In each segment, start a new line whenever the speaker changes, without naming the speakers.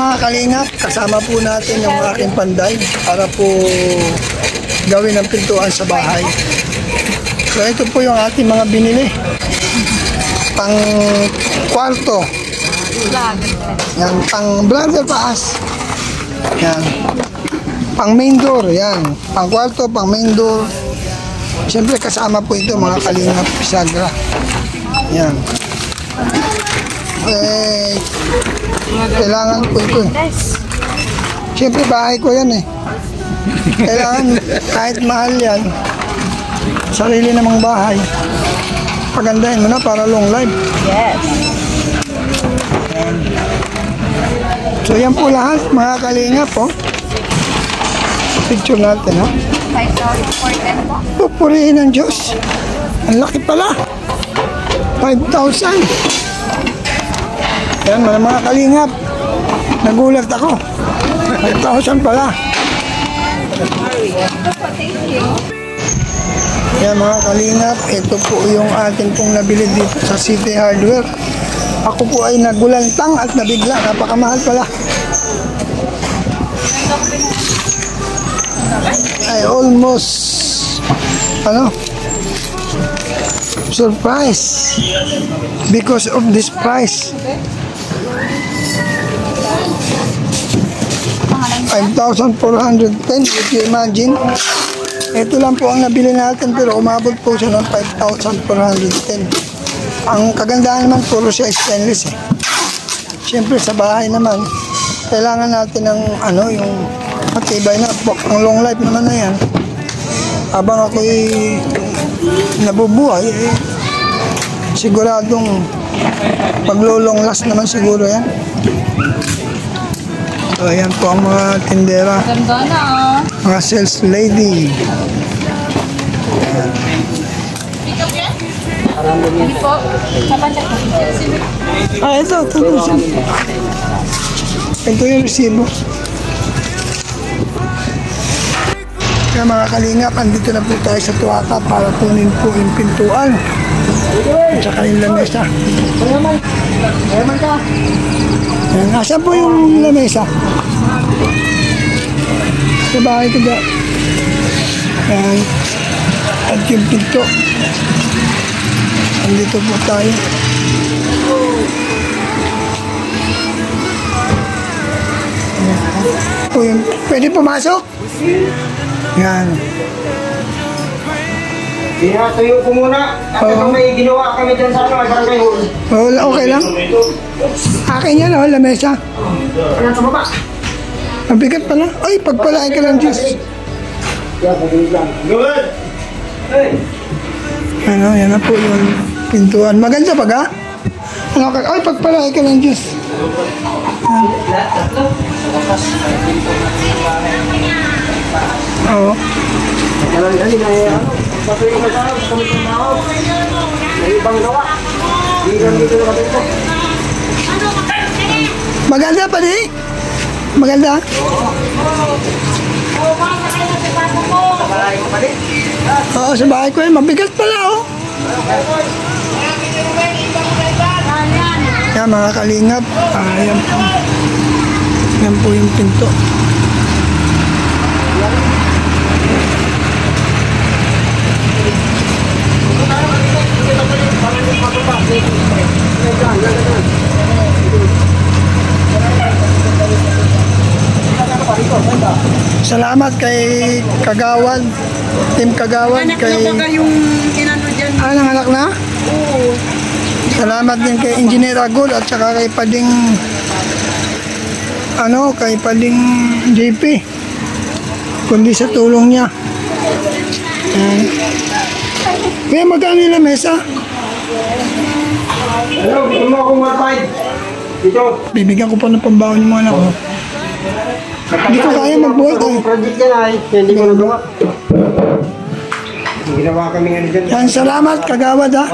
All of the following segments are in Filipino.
mga kalingap, kasama po natin yung aking panday para po gawin ang pintuan sa bahay. So ito po yung ating mga binili. Pang kwarto. Yan, pang bladder paas. Yan. Pang main door, yan. Pang kwarto, pang main door. Siyempre kasama po ito mga kalingap, bisagra. Yan. Kailangan po ito. Siyempre bahay ko yan eh. Kailangan kahit mahal yan, sarili namang bahay, pagandahin mo na para long life.
Yes.
Yan. So yan po lahat mga kalingap po. Picture natin ha.
5,000 po.
Pupurihin ng Diyos. Ang laki pala. 5,000. Yan mga kalingap. Nagulat ako. 5,000 pala. Yan mga kalingap. Ito po yung atin pong nabili dito sa City Hardware. Ako po ay nagulantang at nabigla. Napakamahal pala. I almost surprised because of this price. 5,410, if you imagine. Ito lang po ang nabili natin pero umabot po siya ng 5,410. Ang kagandahan naman puro siya stainless eh. Siyempre sa bahay naman kailangan natin ng yung matibay na, ang long life naman na yan. Habang ako'y nabubuhay siguradong maglulong last naman siguro yan. So ayan po ang mga tindera.
Ganda na.
Mga sales lady.
Hindi po. Kapansak po.
Ito. Ito yung resibo. Kaya mga kalingap, andito na po tayo sa Tuwaka para kunin po yung pintuan. At saka yung lamesa. Asan po yung lamesa? Sa bahay ko dyan. Ayan. At yung pinto. Andito po tayo. Pwede pumasok? Yan.
Tayo po muna. At may ginawa kami dyan sa barangay hall.
Okay lang. Akin yan lamesa.
Ayan sa baba.
Mabigat pala. Ay, pagpalain ka lang, Diyos.
Good!
Yan na po yung pintuan. Maganda pa ka? Ay, pagpalain ka lang, Diyos. Oo. Maganda pa di? Maganda? Oo, sa bahay ko eh. Mabigat pala oh. Yan mga kalingap. Yan po yung pinto. Salamat kay Kagawad, Team Kagawad.
Anak
kay...
na ba yung inano dyan?
Nanganak na?
Oo.
Salamat din kay Engineer Agul at saka kay Pading kay Pading JP. Kundi sa tulong niya. Kaya magkano yung lamesa?
Ano, gusto mo akong matay? Dito.
Bibigyan ko pa ng pambaon yung mga anak ko. Hindi ko kaya magbuhat eh.
Project yan ay. Hindi ko nagawa. Ginawa kami nga dyan.
Yan, salamat Kagawad ha.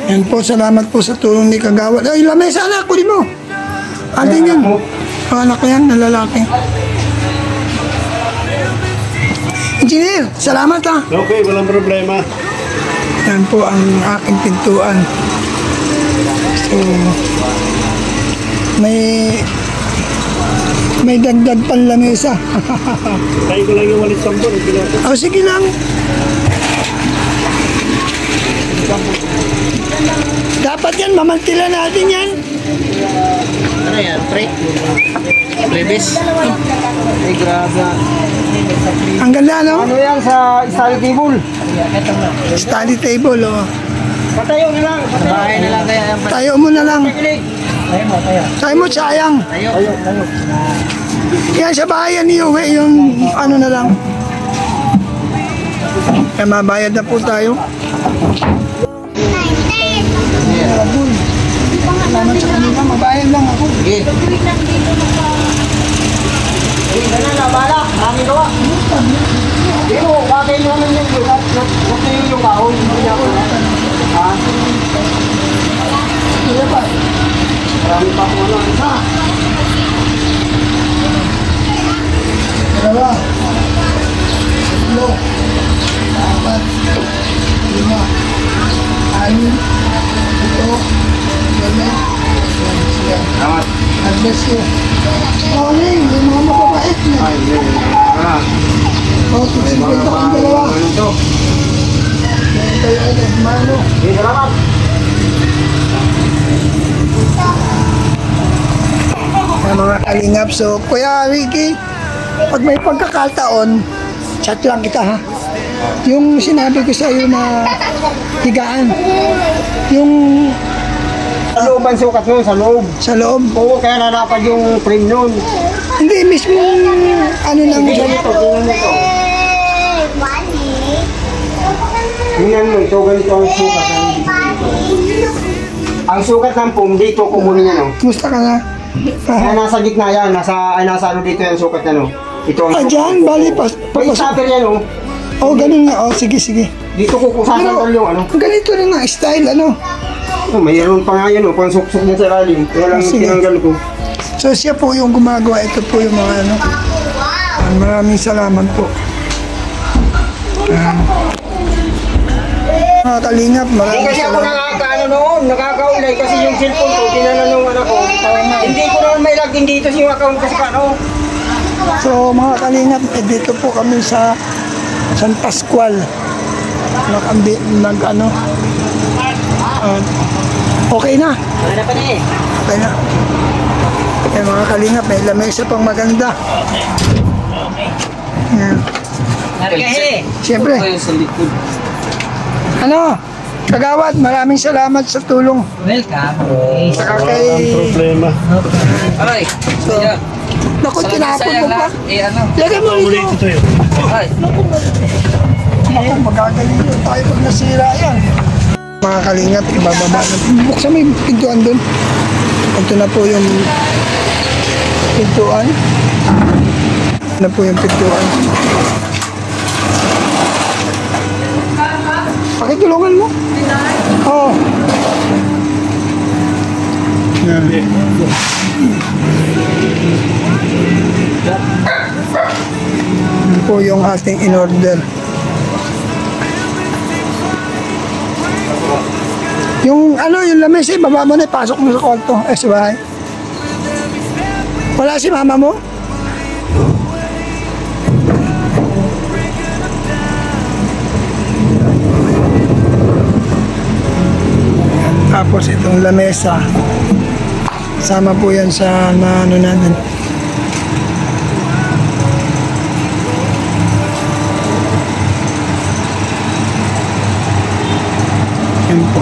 Yan po, salamat po sa tulong ni Kagawad. Ay, lamesa anak ko, di mo. Ating yan. Anak ko yan, nalalaki. Engineer, salamat ha.
Okay, walang problema.
Yan po ang aking pintuan. So, may dagdag pang lamesa.
Kain ko lang yung walis sambon.
O, sige lang. Dapat yan, mamantila natin yan.
Ano yan? Pre? Prebes? Ay, grabe.
Ang ganda, no?
Ano yan sa study table?
Study table, oh.
Patayo na lang. Bahay na lang kaya.
Tayo mo na lang.
Tayo mo, tayo.
Tayo mo, sayang.
Tayo.
Yan sa bayan ni Uwe, yung ano na lang. Kaya mabayad na po tayo. Salamat sa kanila, mabayad lang ako.
Sige. Sige na na, bala. Maraming gawa. Pero, bakit naman yung lugat? Huwag na yung kahon. Ha?
Sige pa.
Marami pa kung ano. Isa.
Dalawa. Tatlo. Apat. Lima. Anim. Ito. Dalawa. Sige.
Salamat.
God bless you. Morning, may mga mababait na.
Ay,
O, 650 kang dalawa.
ito.
Tayo ay nagmano.
Sige, salamat.
Ang mga kalingap. So, Kuya Ricky, pag may pagkakataon, chat lang kita ha. Yung sinabi ko sa iyo na higaan, yung
Sa loob ang sukat nun, sa loob.
sa loob,
Oo, kaya nalapad yung frame nun.
hindi mismo ano lang
Tingnan mo ito, tingnan mo ito. Tingnan mo ito, ganito ang sukat. Ang sukat ng foam dito, kumunin niya, no?
Kumusta ka na?
Kaya nasa gitna yan, nasa ano dito yung sukat niya, no? Ito ang
Ah, dyan, bali,
May stopper yan, no?
Oh, ganun nga. Oh, sige, sige.
Dito ko kusasandal yung ano.
Ganito rin nga, style, ano.
Oh, mayroon pa nga yan, no? Pang suksok niya sa lalim. Kaya lang
Sige.
tinanggal ko.
So, siya po yung gumagawa. Ito po yung mga ano. Maraming salamat po. Mga kalingap,
Eh,
maraming
kasi ako
salamat.
nakakaano noon, nakakaulay kasi yung cellphone ko, tinanong nung anak ko. Hindi ko naman may login dito sa yung account ko sa ano.
So, mga kalingap, dito po kami sa San Pascual. Nag-ano. Okay na.
Ano pa na eh?
Okay na. Yan mga kalingap, may lamesa pang maganda. Yan.
Nargahe!
Siyempre.
sa likod.
Ano? Kagawad, maraming salamat sa tulong.
Welcome.
Saka kay...
Problema.
Ay,
So, naku, tinapon mo pa.
Eh ano?
Lagay mo
Ulit
rito.
ito yun.
Ay,
Naku, magagaling yun tayo pag nasira yan. Mga kalingap, ibababa na. Buksan mo yung pintuan doon. Ito na po yung pintuan. Ito na po yung pintuan. Pakitulungan mo. Oo. Yan. Yan po yung ating in-order. Yung ano, yung lamesa, baba mo na, pasok mo sa kwarto. Sa bahay. Wala si mama mo? Tapos itong lamesa, sama po yan sa ano natin. Yan po.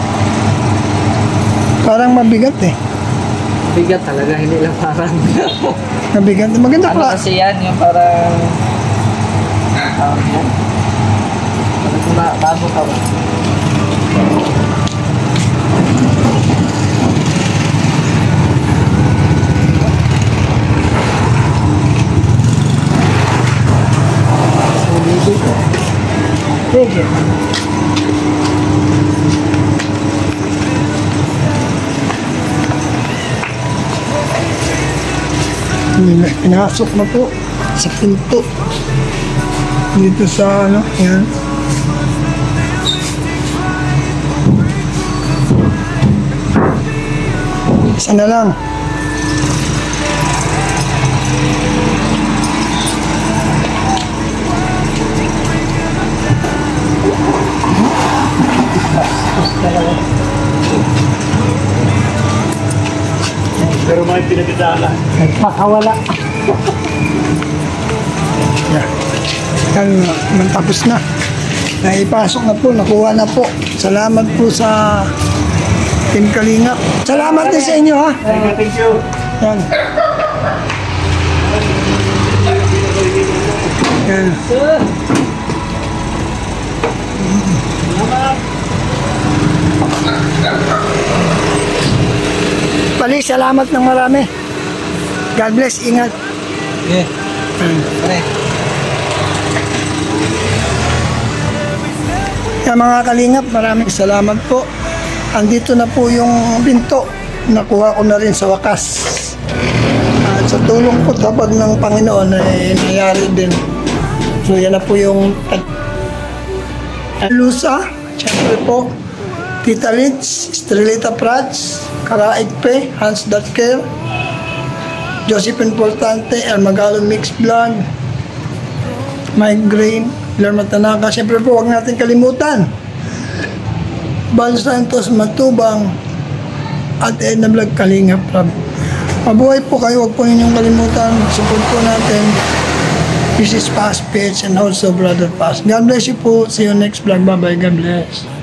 Parang mabigat eh.
Bigat talaga, hindi lang parang
Mabigat. Maganda
ano
pala.
kasi yan, yung parang tawag yan. Parang bago ka ba?
Sige. Pinasok na po sa pinto. Dito sa ano, yan. Isa na lang.
pinagkasala.
Nagpakawala.
Yan, tapos na. Naipasok na po, nakuha na po. Salamat po sa Team Kalingap. Salamat din sa inyo ha.
Thank you.
Yan. Yan. Balik, salamat ng marami. God bless, ingat.
Yeah. Pare.
Kaya mga kalingap, maraming salamat po. Andito na po yung pinto. Nakuha ko na rin sa wakas. At sa tulong po tabag ng Panginoon ay nangyari din. So yan na po yung Lusa, siyempre po, Tita Litz, Estrelita Prats, Karaig Pe, Hans Datker, Joseph Importante, Armagalo Mixed Vlog, Mike Green, Lerma Tanaka. Siyempre po, huwag natin kalimutan. Bal Santos Matubang at Edna Vlog Kalingap Rab. Mabuhay po kayo, huwag po ninyong kalimutan. Support po natin. This is Past Page and also Brother Past. God bless you po. See you next vlog. Bye-bye. God bless.